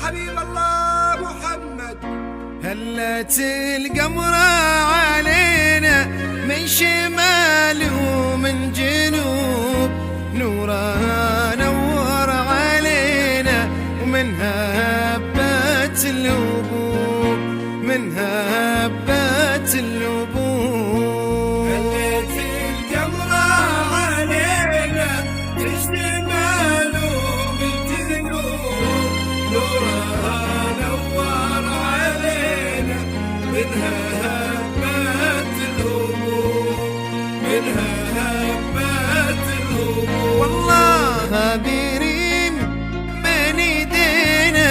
حبيب الله محمد. هلت القمرة علينا من شمال ومن جنوب، نورها نور علينا ومنها هبت الهبوب، منها هبت الهبوب. هلت القمرة علينا من شمال ومن جنوب، نورها نور علينا منها هبت الهبوب، منها هبت الهبوب. والله بيرين من ايدينا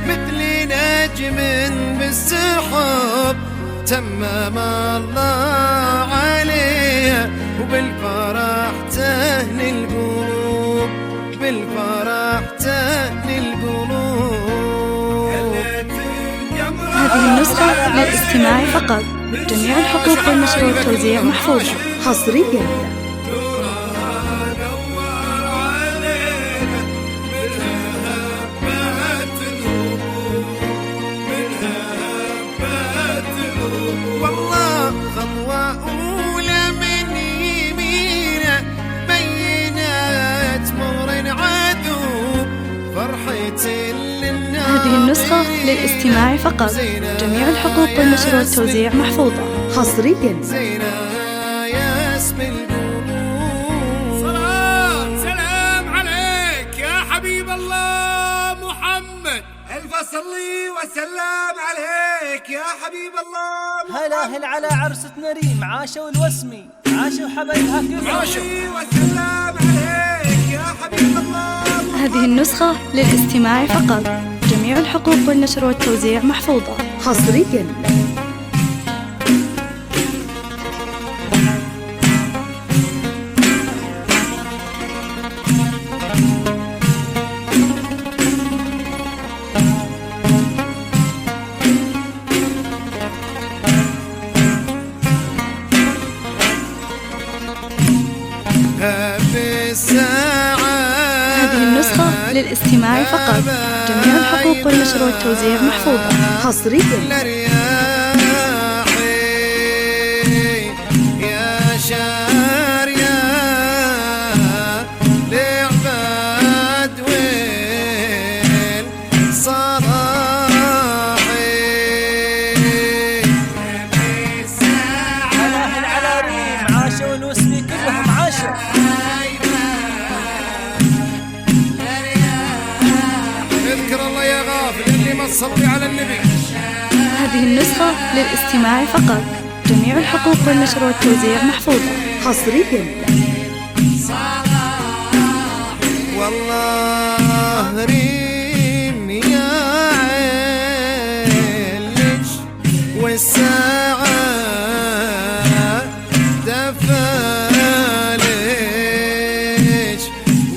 مثل نجم بالسحب، تمم الله عليها وبالفرح تهني القلوب، بالفرح تهني القلوب. هذه النسخة للاستماع فقط، جميع الحقوق والنشر والتوزيع محفوظة حصرياً. والله خطوة أولى من يمينه بينات مر عذوب، فرحة للناظرين. هذه النسخة للاستماع فقط، جميع الحقوق والنشر والتوزيع محفوظة حصرياً. زينة يا اسم القلوب، صلاة سلام عليك يا حبيب الله محمد. ألف صلي وسلام عليك يا حبيب الله محمد. هلا على عرسة نريم، عاشوا الوسمي، عاشوا حبايبها كلهم. صلي وسلام عليك يا حبيب الله محمد. هذه النسخة للاستماع فقط، جميع الحقوق والنشر والتوزيع محفوظة حصرياً. هذه النسخة للاستماع فقط، جميع الحقوق والنشر والتوزيع محفوظة حصرياً. يا شارية لعباد وين صراحي، هلا على ريم، عاشوا الوسمي كلهم عاشوا. اذكر الله يا غافل اللي ما تصلي على النبي. هذه النسخة للاستماع فقط، جميع الحقوق والنشر والتوزيع محفوظة حصرياً. والله ريم يا عيلش والساعة دفالش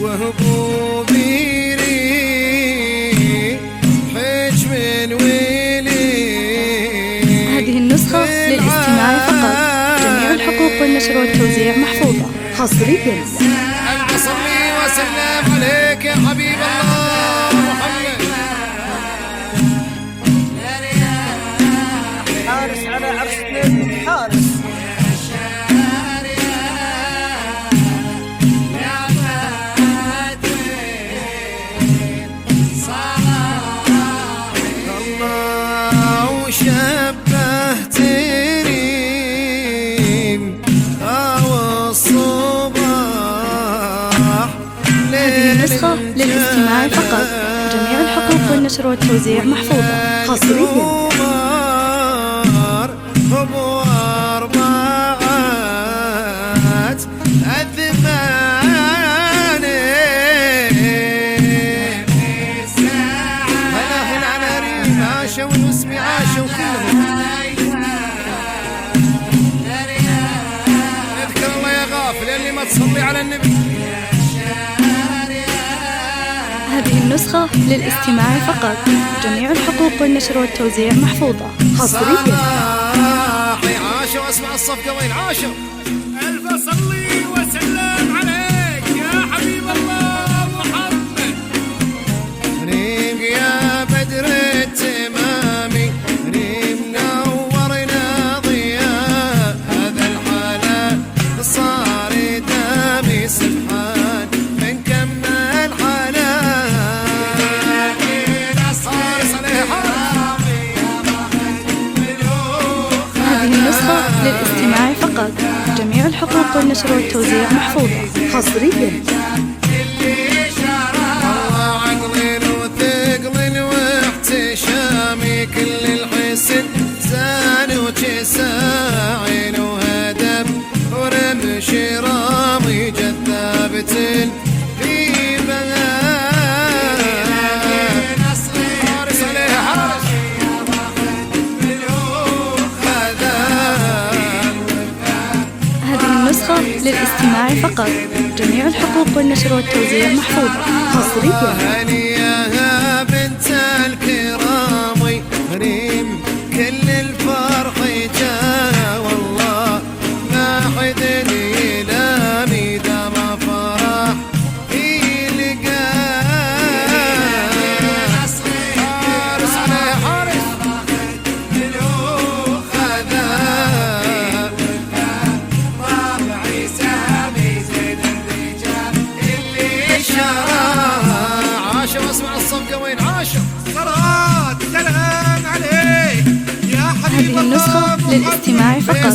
وهبوبي ريم حج من ويلي. هذه النسخة للاستماع فقط، جميع الحقوق والنشر والتوزيع محفوظة حصرياً. ألف صلي وسلم عليك يا حبيب الله محمد. حارس على عرسة نريم، حارس. الله وشبهت ريم أو الصباح. هذه النسخة للاستماع فقط، جميع الحقوق والنشر والتوزيع محفوظة حصرياً. أبو أربعات أثمان. هلا على ريم، عاشوا والوسمي عاشوا كلهم. اذكر الله يا غافل اللي ما تصلي على النبي. هذه النسخة للاستماع فقط، جميع الحقوق والنشر والتوزيع محفوظة حصرياً. عاشوا اسمع الصفقة وين عاشوا. ألف صلي وسلم عليك يا حبيب الله محمد. ريم يا بدر جميع الحقوق والنشر والتوزيع محفوظة حصريا. الله عقل وثقل واحتشامي كل الحسن زان وجساعين وهدم ورمش رامي جذابة في النسخة للاستماع فقط. جميع الحقوق والنشر والتوزيع محفوظة حصريا. هنيها بنت الكرام ريم كل الفرح جا والله ما حد يلامي اذا ما فرح يلقى حارس عليه حارس واسمع الصفقة وين عاشر صلاة سلام عليك يا حبيب هذه النسخة للاستماع فقط.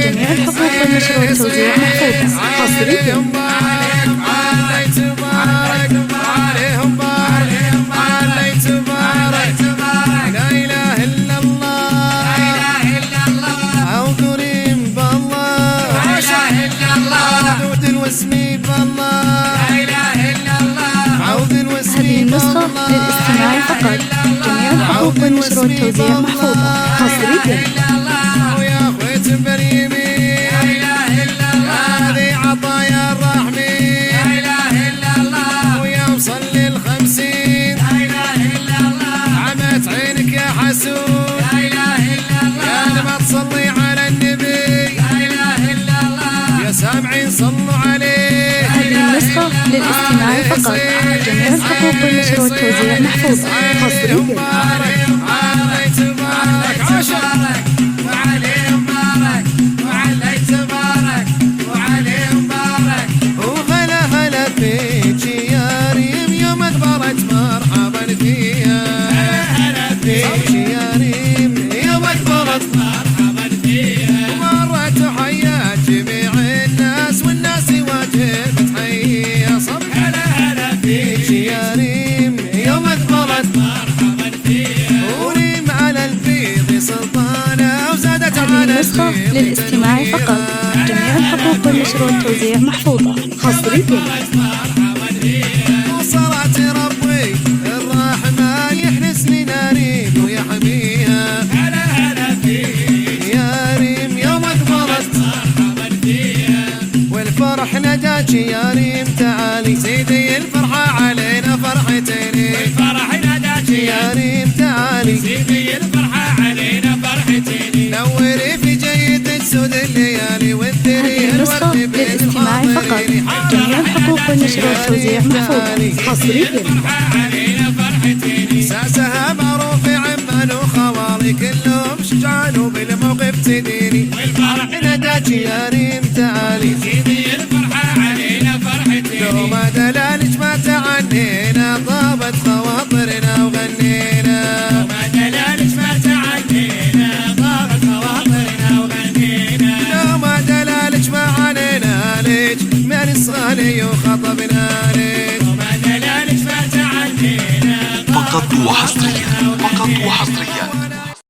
جميع الحقوق والنشر والتوزيع محفوظة حصريا. علي تبارك عليهم بارك علي تبارك لا إله إلا الله لا إله إلا الله أو كريم بالله لا إله إلا الله عود الوسمي بالله لا إله إلا الله عود الوسمي. هذه النسخة للاستماع فقط. جميع الحقوق والنشر والتوزيع محفوظة حصريا. ويا اخويت بريمي لا اله الا الله هذه عطايا الرحمي لا اله الا الله ويا مصلي الخمسين لا اله الا الله عمت عينك يا حسود لا اله الا الله يا لما تصلي على النبي لا اله الا الله يا سامعين صلوا عليه. هذه النسخة للاستماع فقط. جميع الحقوق والنشر والتوزيع محفوظة حصريا. علي تبارك عاشر وعليه مبارك وعلي تبارك وعليه مبارك وهلا هلا فيك يا ريم يوم اكبرت مرحبا فيها هلا فيك يا ريم يوم اكبرت مرحبا فيها ومرت تحيات جميع الناس والناس واجب تحية صب هلا هلا فيك يا ريم يوم اكبرت مرحبا فيها وريم على البيض سلطانة وزادت على النسخة للاستماع فقط. جميع الحقوق والنشر والتوزيع محفوظة حصريا. وصلاة ربي الرحمن يحرس لنا ريم ويحميها هلا هلا فيك يا ريم يوم اكبرت مرحبا فيها والفرح نجاك يا ريم تعالي زيدي الفرحة علينا فرحتين والفرح نجاك يا ريم تعالي زيدي الفرحة علينا فرحتين نوري في جيد سود الليالي هذه النسخة للاستماع فقط. جميع الحقوق والنشر والتوزيع محفوظة حصريا. ساسها معروف عمان وخوالي كلهم شجعان بالموقف تديني والفرح نداك يا ريم تعالي زيدي الفرحة علينا فرحتين لو ما دلالك ما تعنينا طابت خواطرنا وغنينا لو ما دلالك ما تعنينا طابت خواطرنا وغنينا لو ما دلالك ما عنينا ليك من الصالي وخطبنا ليك وما دلالك ما تعنينا فقط وحصريا